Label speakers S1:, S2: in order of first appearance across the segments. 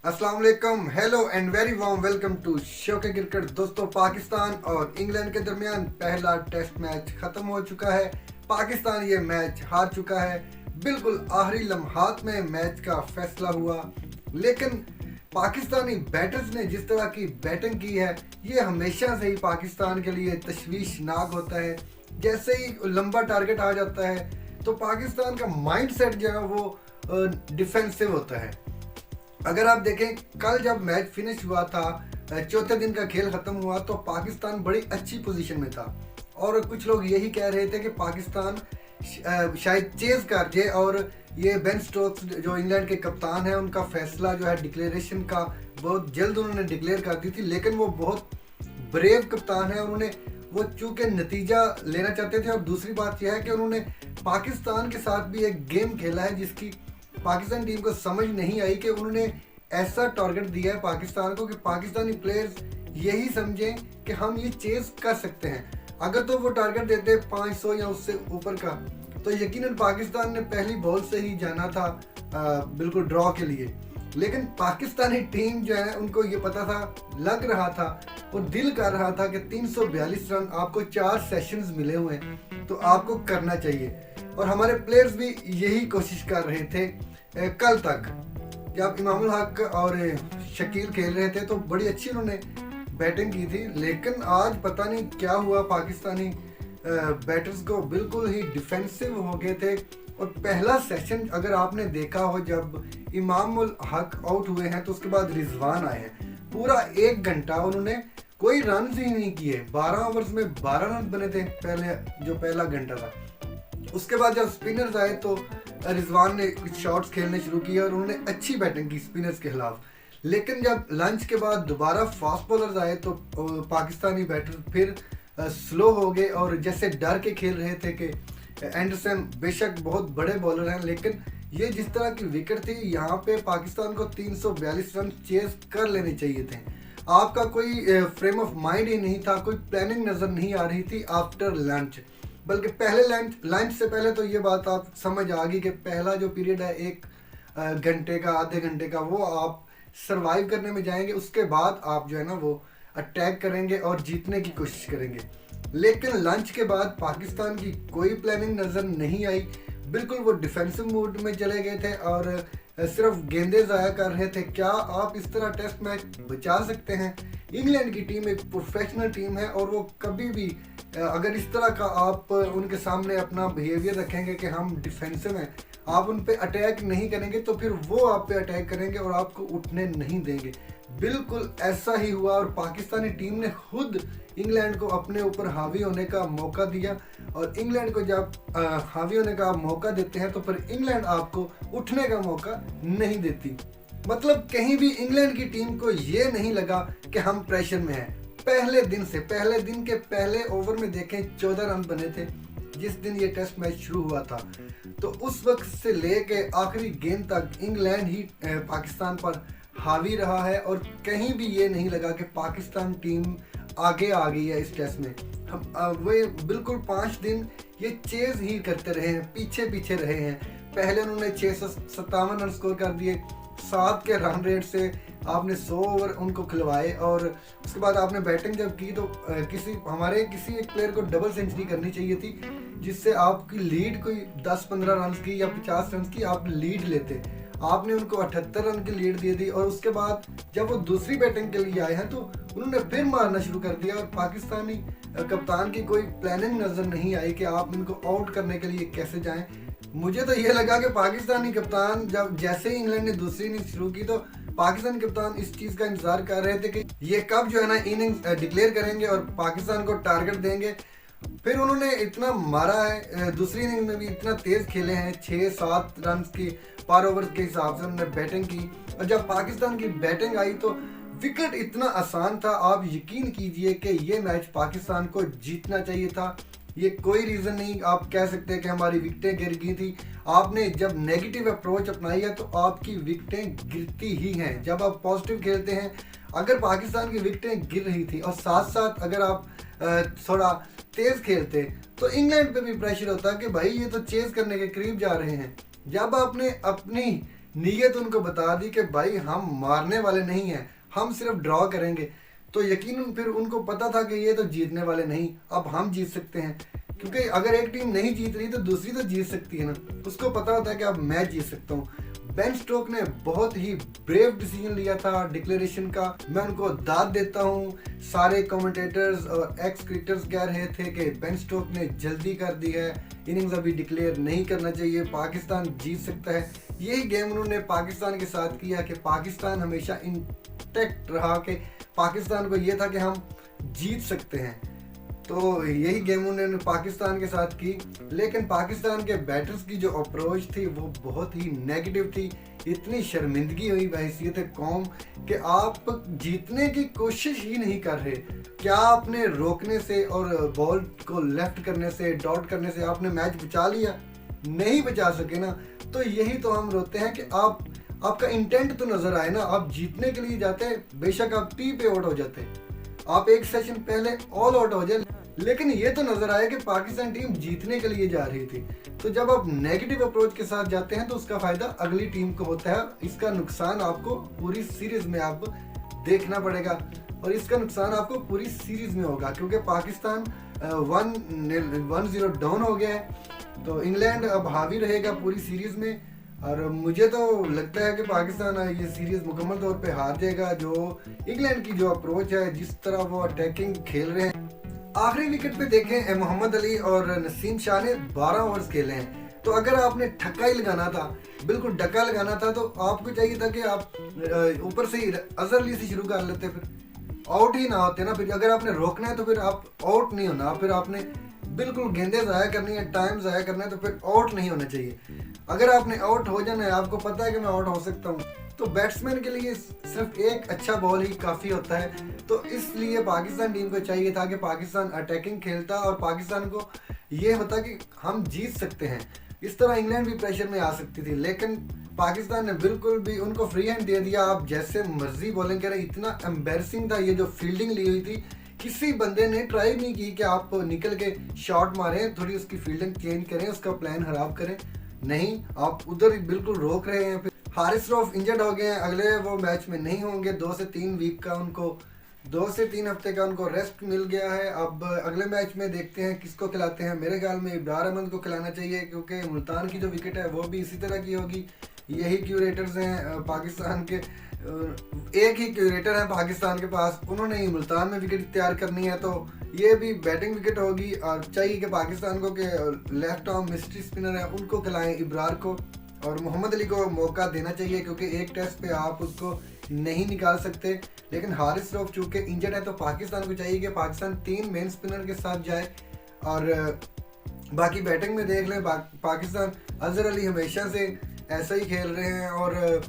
S1: अस्सलाम वालेकुम, hello and very warm welcome to Shauq cricket. दोस्तों, पाकिस्तान और इंग्लैंड के दरमियान पहला टेस्ट मैच खत्म हो चुका है। पाकिस्तान ये मैच हार चुका है। बिल्कुल आखिरी लम्हात में मैच का फैसला हुआ, लेकिन पाकिस्तानी बैटर्स ने जिस तरह की बैटिंग की है, ये हमेशा से ही पाकिस्तान के लिए तशवीशनाक होता है। जैसे ही लंबा टारगेट आ जाता है तो पाकिस्तान का माइंडसेट जो है वो डिफेंसिव होता है। अगर आप देखें, कल जब मैच फिनिश हुआ था, चौथे दिन का खेल खत्म हुआ, तो पाकिस्तान बड़ी अच्छी पोजीशन में था और कुछ लोग यही कह रहे थे कि पाकिस्तान शायद चेज कर जाए। और ये बेन स्टोक्स जो इंग्लैंड के कप्तान हैं, उनका फैसला जो है डिक्लेरेशन का बहुत जल्द उन्होंने डिक्लेयर कर दी थी, लेकिन वो बहुत ब्रेव कप्तान है। उन्होंने वो चूंकि नतीजा लेना चाहते थे, और दूसरी बात यह है कि उन्होंने पाकिस्तान के साथ भी एक गेम खेला है जिसकी पाकिस्तान टीम को समझ नहीं आई कि उन्होंने ऐसा टारगेट दिया है पाकिस्तान को कि पाकिस्तानी प्लेयर्स यही समझें कि हम ये चेज कर सकते हैं। अगर तो वो टारगेट देते 500 या उससे ऊपर का, तो यकीनन पाकिस्तान ने पहली बॉल से ही जाना था बिल्कुल ड्रॉ के लिए। लेकिन पाकिस्तानी टीम जो है, उनको ये पता था, लग रहा था और दिल कर रहा था कि 342 रन आपको 4 सेशंस मिले हुए हैं, तो आपको करना चाहिए। और हमारे प्लेयर्स भी यही कोशिश कर रहे थे। कल तक जब इमामुल हक और शकील खेल रहे थे तो बड़ी अच्छी उन्होंने बैटिंग की थी, लेकिन आज पता नहीं क्या हुआ, पाकिस्तानी बैटर्स को बिल्कुल ही डिफेंसिव हो गए थे। और पहला सेशन अगर आपने देखा हो, जब इमामुल हक आउट हुए हैं तो उसके बाद रिजवान आए हैं, पूरा 1 घंटा उन्होंने कोई रन ही नहीं किए। 12 ओवर्स में 12 रन बने थे पहले, जो पहला घंटा था। उसके बाद जब स्पिनर्स आए तो रिजवान ने कुछ शॉट्स खेलने शुरू किए और उन्होंने अच्छी बैटिंग की स्पिनर्स के खिलाफ। लेकिन जब लंच के बाद दोबारा फास्ट बॉलर्स आए तो पाकिस्तानी बैटर फिर स्लो हो गए और जैसे डर के खेल रहे थे कि एंडरसन बेशक बहुत बड़े बॉलर हैं, लेकिन ये जिस तरह की विकेट थी, यहाँ पे पाकिस्तान को 342 रन चेस कर लेने चाहिए थे। आपका कोई फ्रेम ऑफ माइंड ही नहीं था, कोई प्लानिंग नजर नहीं आ रही थी आफ्टर लंच। बल्कि पहले लंच से पहले तो ये बात आप समझ आ गई कि पहला जो पीरियड है 1 घंटे का, आधे घंटे का, वो आप सरवाइव करने में जाएंगे। उसके बाद आप जो है ना वो अटैक करेंगे और जीतने की कोशिश करेंगे। लेकिन लंच के बाद पाकिस्तान की कोई प्लानिंग नज़र नहीं आई। बिल्कुल वो डिफेंसिव मोड में चले गए थे और सिर्फ गेंदे ज़ाया कर रहे थे। क्या आप इस तरह टेस्ट मैच बचा सकते हैं? इंग्लैंड की टीम एक प्रोफेशनल टीम है और वो कभी भी अगर इस तरह का आप उनके सामने अपना बिहेवियर रखेंगे कि हम डिफेंसिव हैं, आप उन पे अटैक नहीं करेंगे, तो फिर वो आप पे अटैक करेंगे और आपको उठने नहीं देंगे। बिल्कुल ऐसा ही हुआ और पाकिस्तानी टीम ने खुद इंग्लैंड को अपने ऊपर हावी होने का मौका दिया। और इंग्लैंड को जब हावी होने का मौका देते हैं तो फिर इंग्लैंड आपको उठने का मौका नहीं देती। मतलब कहीं भी इंग्लैंड की टीम को ये नहीं लगा कि हम प्रेशर में हैं। पहले दिन के पहले ओवर में देखें 14 रन बने थे जिस दिन ये टेस्ट मैच शुरू हुआ था। तो उस वक्त से लेके आखिरी गेंद तक इंग्लैंड ही पाकिस्तान पर हावी रहा है और कहीं भी ये नहीं लगा कि पाकिस्तान टीम आगे आ गई है इस टेस्ट में। हम वे बिल्कुल 5 दिन ये चेज ही करते रहे हैं, पीछे रहे हैं। पहले उन्होंने 657 रन स्कोर कर दिए, 7 के रन रेट से आपने 100 ओवर उनको खिलवाए। और उसके बाद आपने बैटिंग जब की तो किसी एक प्लेयर को डबल सेंचुरी करनी चाहिए थी, जिससे आपकी लीड कोई 10-15 रन की या 50 रन की आप लीड लेते। आपने उनको 78 रन की लीड दे दी और उसके बाद जब वो दूसरी बैटिंग के लिए आए हैं तो उन्होंने फिर मारना शुरू कर दिया। और पाकिस्तानी कप्तान की कोई प्लानिंग नजर नहीं आई कि आप इनको आउट करने के लिए कैसे जाएं। मुझे तो ये लगा कि पाकिस्तानी कप्तान जब जैसे ही इंग्लैंड ने दूसरी इनिंग शुरू की तो पाकिस्तानी कप्तान इस चीज का इंतजार कर रहे थे कि ये कब जो है ना इनिंग डिक्लेयर करेंगे और पाकिस्तान को टारगेट देंगे। फिर उन्होंने इतना मारा है, दूसरी इनिंग में भी इतना तेज खेले हैं, 6-7 रन की पर ओवर के हिसाब से उन्होंने बैटिंग की। और जब पाकिस्तान की बैटिंग आई तो विकेट इतना आसान था, आप यकीन कीजिए कि ये मैच पाकिस्तान को जीतना चाहिए था। ये कोई रीज़न नहीं आप कह सकते हैं कि हमारी विकेटें गिर गई थी। आपने जब नेगेटिव अप्रोच अपनाई है तो आपकी विकेटें गिरती ही हैं। जब आप पॉजिटिव खेलते हैं, अगर पाकिस्तान की विकेटें गिर रही थी और साथ साथ अगर आप थोड़ा तेज खेलते तो इंग्लैंड पे भी प्रेशर होता कि भाई ये तो चेज करने के करीब जा रहे हैं। जब आपने अपनी नीयत उनको बता दी कि भाई हम मारने वाले नहीं हैं, हम सिर्फ ड्रॉ करेंगे। तो यकीनन फिर उनको पता था कि ये तो जीतने वाले नहीं, अब हम जीत सकते हैं, क्योंकि अगर एक टीम नहीं जीत रही तो दूसरी तो जीत सकती है ना। उसको पता होता है कि अब मैं जीत सकता हूँ। बेन स्टोक ने बहुत ही ब्रेव डिसीजन लिया था डिक्लेरेशन का, मैं उनको दाद देता हूँ। सारे कमेंटेटर्स और एक्स क्रिकेटर्स कह रहे थे कि बेन स्टोक ने जल्दी कर दी है, इनिंग्स अभी डिक्लेयर नहीं करना चाहिए, पाकिस्तान जीत सकता है। यही गेम उन्होंने पाकिस्तान के साथ किया कि पाकिस्तान हमेशा इंटैक्ट रहा, कि पाकिस्तान को ये था कि हम जीत सकते हैं। तो यही गेम उन्होंने पाकिस्तान के साथ की, लेकिन पाकिस्तान के बैटर्स की जो अप्रोच थी वो बहुत ही नेगेटिव थी। इतनी शर्मिंदगी हुई बहैसियत कौम कि आप जीतने की कोशिश ही नहीं कर रहे। क्या आपने रोकने से और बॉल को लेफ्ट करने से, डॉट करने से आपने मैच बचा लिया? नहीं बचा सके ना। तो यही तो हम रोते हैं कि आपका इंटेंट तो नजर आए ना। आप जीतने के लिए जाते, बेशक आप टी पे आउट हो जाते, आप एक सेशन पहले ऑल आउट हो जाए, लेकिन ये तो नजर आया कि पाकिस्तान टीम जीतने के लिए जा रही थी। तो जब आप नेगेटिव अप्रोच के साथ जाते हैं तो उसका फायदा अगली टीम को होता है, इसका नुकसान आपको पूरी सीरीज में आप देखना पड़ेगा, और इसका नुकसान आपको पूरी सीरीज में होगा, क्योंकि पाकिस्तान 1-0 डाउन हो गया है। तो इंग्लैंड अब हावी रहेगा पूरी सीरीज में, और मुझे तो लगता है कि पाकिस्तान ये सीरीज मुकम्मल तौर पे हार जाएगा। जो इंग्लैंड की जो अप्रोच है, जिस तरह वो अटैकिंग खेल रहे हैं, आखिरी विकेट पे देखें मोहम्मद अली और नसीम शाह ने 12 ओवर्स खेले हैं। तो अगर आपने ठक्का ही लगाना था, बिल्कुल डक्का लगाना था, तो आपको चाहिए था कि आप ऊपर से ही अजहर अली से शुरू कर लेते, फिर आउट ही ना होते ना। फिर अगर आपने रोकना है तो फिर आप आउट नहीं होना, फिर आपने बिल्कुल गेंदे ज़ाया करनी है, टाइम ज़ाया करना है, तो फिर आउट नहीं होना चाहिए। अगर आपने आउट हो जाना है, आपको पता है कि मैं आउट हो सकता हूँ, तो बैट्समैन के लिए सिर्फ एक अच्छा बॉल ही काफ़ी होता है। तो इसलिए पाकिस्तान टीम को चाहिए था कि पाकिस्तान अटैकिंग खेलता और पाकिस्तान को ये होता कि हम जीत सकते हैं। इस तरह इंग्लैंड भी प्रेशर में आ सकती थी, लेकिन पाकिस्तान ने बिल्कुल भी उनको फ्री हैंड दे दिया, आप जैसे मर्जी बॉलिंग करें। इतना एम्बेरसिंग था ये जो फील्डिंग ली हुई थी, किसी बंदे ने ट्राई नहीं की कि आप निकल के शॉट मारें, थोड़ी उसकी फील्डिंग चेंज करें, उसका प्लान खराब करें। नहीं, आप उधर बिल्कुल रोक रहे हैं। फिर हारिस रऊफ इंजर्ड हो गए हैं, अगले वो मैच में नहीं होंगे। 2 से 3 वीक का उनको 2 से 3 हफ्ते का उनको रेस्ट मिल गया है। अब अगले मैच में देखते हैं किसको खिलाते हैं। मेरे ख्याल में इब्रार अहमद को खिलाना चाहिए, क्योंकि मुल्तान की जो विकेट है वो भी इसी तरह की होगी। यही क्यूरेटर्स हैं पाकिस्तान के, एक ही क्यूरेटर है पाकिस्तान के पास, उन्होंने ही मुल्तान में विकेट तैयार करनी है। तो ये भी बैटिंग विकेट होगी, और चाहिए कि पाकिस्तान को के लेफ्ट आर्म मिस्ट्री स्पिनर है उनको खिलाएं, इब्रार को, और मोहम्मद अली को मौका देना चाहिए, क्योंकि एक टेस्ट पे आप उसको नहीं निकाल सकते। लेकिन हारिस रऊफ चूंकि इंजर्ड है, तो पाकिस्तान को चाहिए कि पाकिस्तान 3 मेन स्पिनर के साथ जाए। और बाकी बैटिंग में देख लें, पाकिस्तान अजहर अली हमेशा से ऐसा ही खेल रहे हैं, और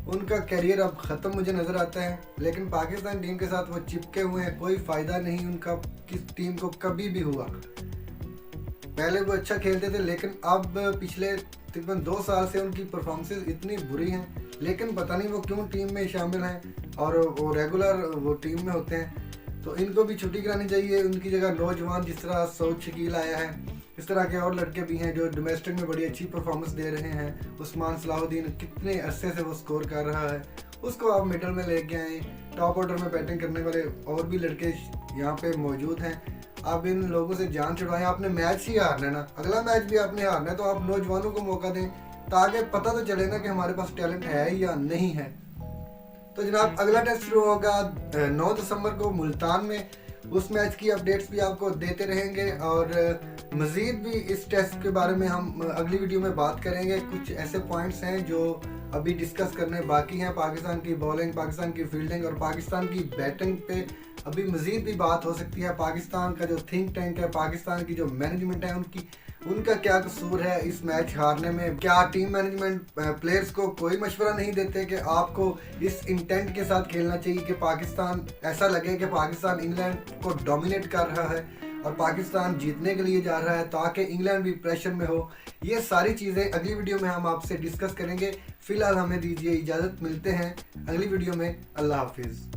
S1: उनका करियर अब ख़त्म मुझे नज़र आता है। लेकिन पाकिस्तान टीम के साथ वो चिपके हुए हैं, कोई फ़ायदा नहीं उनका किस टीम को कभी भी हुआ। पहले वो अच्छा खेलते थे, लेकिन अब पिछले तकरीबन 2 साल से उनकी परफॉर्मेंसेस इतनी बुरी हैं, लेकिन पता नहीं वो क्यों टीम में शामिल हैं और वो रेगुलर वो टीम में होते हैं। तो इनको भी छुट्टी करानी चाहिए, उनकी जगह नौजवान जिस तरह सऊद शकील आया है, इस तरह के और लड़के भी हैं जो डोमेस्टिक में बड़ी अच्छी परफॉर्मेंस दे रहे हैं। उस्मान सलाहुद्दीन कितने अरसे से वो स्कोर कर रहा है, उसको आप मिडल में लेके आए। टॉप ऑर्डर में बैटिंग करने वाले और भी लड़के यहाँ पे मौजूद हैं, आप इन लोगों से जान छुड़वाएं। आपने मैच ही हारना है ना, अगला मैच भी आपने हारना है, तो आप नौजवानों को मौका दें, ताकि पता तो चले ना कि हमारे पास टैलेंट है या नहीं है। तो जनाब अगला टेस्ट शुरू होगा 9 दिसंबर को मुल्तान में, उस मैच की अपडेट्स भी आपको देते रहेंगे, और मज़ीद भी इस टेस्ट के बारे में हम अगली वीडियो में बात करेंगे। कुछ ऐसे पॉइंट्स हैं जो अभी डिस्कस करने बाकी हैं, पाकिस्तान की बॉलिंग, पाकिस्तान की फील्डिंग और पाकिस्तान की बैटिंग पे अभी मज़ीद भी बात हो सकती है। पाकिस्तान का जो थिंक टैंक है, पाकिस्तान की जो मैनेजमेंट है, उनका क्या कसूर है इस मैच हारने में? क्या टीम मैनेजमेंट प्लेयर्स को कोई मशवरा नहीं देते कि आपको इस इंटेंट के साथ खेलना चाहिए कि पाकिस्तान ऐसा लगे कि पाकिस्तान इंग्लैंड को डोमिनेट कर रहा है और पाकिस्तान जीतने के लिए जा रहा है, ताकि इंग्लैंड भी प्रेशर में हो? ये सारी चीज़ें अगली वीडियो में हम आपसे डिस्कस करेंगे। फिलहाल हमें दीजिए इजाज़त, मिलते हैं अगली वीडियो में। अल्लाह हाफिज़।